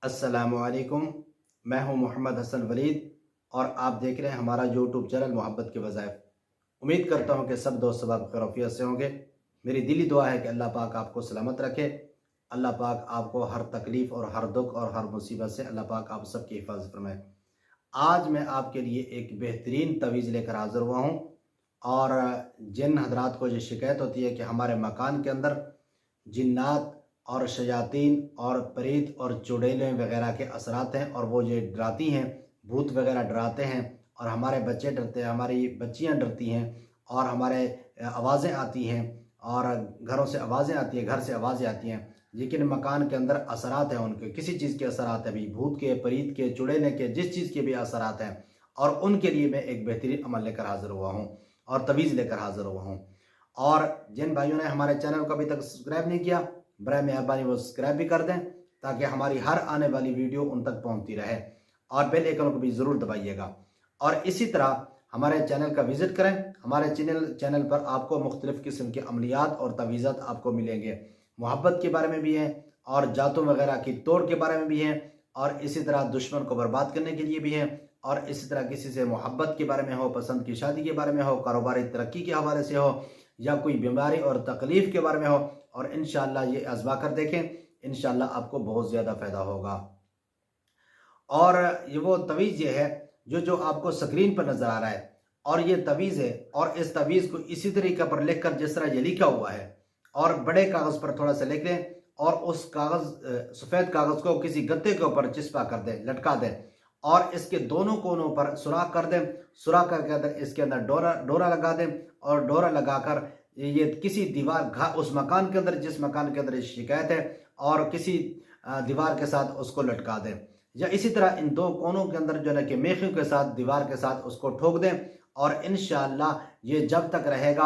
अस्सलामुअलैकुम। मैं हूं मोहम्मद हसन वलीद और आप देख रहे हैं हमारा यूट्यूब चैनल मोहब्बत के वज़ाइफ। उम्मीद करता हूं कि सब दोस्त सब खैरियत से होंगे। मेरी दिली दुआ है कि अल्लाह पाक आपको सलामत रखे। अल्लाह पाक आपको हर तकलीफ़ और हर दुख और हर मुसीबत से अल्लाह पाक आप सबकी हिफाजत फरमाए। आज मैं आपके लिए एक बेहतरीन तवीज़ लेकर हाज़िर हुआ हूँ। और जिन हजरात को ये शिकायत होती है कि हमारे मकान के अंदर जिन्नात और शयातीन और प्रेत और चुड़ैलें वगैरह के असरात हैं और वो ये डराती हैं, भूत वगैरह डराते हैं और हमारे बच्चे डरते हैं, हमारी बच्चियां डरती हैं और हमारे आवाज़ें आती हैं और घरों से आवाज़ें आती हैं, घर से आवाज़ें आती हैं, लेकिन मकान के अंदर असरात हैं उनके, किसी चीज़ के असरात हैं, भी भूत के, प्रेत के, चुड़ैले के, जिस चीज़ के भी असरात हैं। और उनके लिए मैं एक बेहतरीन अमल लेकर हाज़िर हुआ हूँ और तवीज़ लेकर हाज़िर हुआ हूँ। और जिन भाइयों ने हमारे चैनल को अभी तक सब्सक्राइब नहीं किया, बराए मेहरबानी वो सब्सक्राइब भी कर दें ताकि हमारी हर आने वाली वीडियो उन तक पहुंचती रहे और बेल आइकन को भी ज़रूर दबाइएगा। और इसी तरह हमारे चैनल का विज़िट करें। हमारे चैनल पर आपको मुख्तलिफ़ किस्म के अमलियात और तवीज़ात आपको मिलेंगे। मोहब्बत के बारे में भी हैं और जातों वगैरह की तोड़ के बारे में भी हैं और इसी तरह दुश्मन को बर्बाद करने के लिए भी हैं और इसी तरह किसी से मोहब्बत के बारे में हो, पसंद की शादी के बारे में हो, कारोबारी तरक्की के हवाले से हो या कोई बीमारी और तकलीफ़ के बारे में हो। और इंशाअल्लाह ये आज़मा कर देखें, इंशाअल्लाह आपको बहुत ज़्यादा फ़ायदा होगा। और ये वो तवीज़ ये है जो आपको स्क्रीन पर नज़र आ रहा है और ये तवीज़ है। और इस तवीज़ को इसी तरीके पर लिख कर जिस तरह ये लिखा हुआ है और बड़े कागज़ पर थोड़ा सा लिख लें और उस सफ़ेद कागज़ को किसी गत्ते के ऊपर चिपका कर दें, लटका दें और इसके दोनों कोनों पर सुराख कर दें। सुराख करके अंदर इसके अंदर डोरा लगा दें और डोरा लगाकर ये किसी दीवार, उस मकान के अंदर जिस मकान के अंदर शिकायत है, और किसी दीवार के साथ उसको लटका दें या इसी तरह इन दो कोनों के अंदर जो है कि मेखियों के साथ दीवार के साथ उसको ठोक दें। और इंशाअल्लाह ये जब तक रहेगा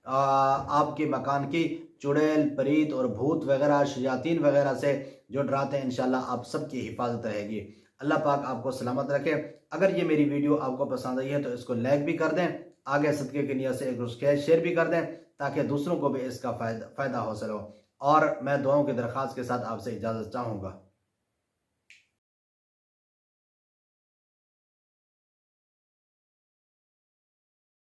आपके मकान की चुड़ैल, प्रेत और भूत वगैरह, शयातीन वगैरह से जो डराते हैं, इंशाअल्लाह आप सबकी हिफाजत रहेगी। अल्लाह पाक आपको सलामत रखे। अगर ये मेरी वीडियो आपको पसंद आई है तो इसको लाइक भी कर दें, आगे सदके की नियत से एक शेयर भी कर दें ताकि दूसरों को भी इसका फ़ायदा हासिल हो। और मैं दुआओं की दरख्वास्त के साथ आपसे इजाज़त चाहूँगा।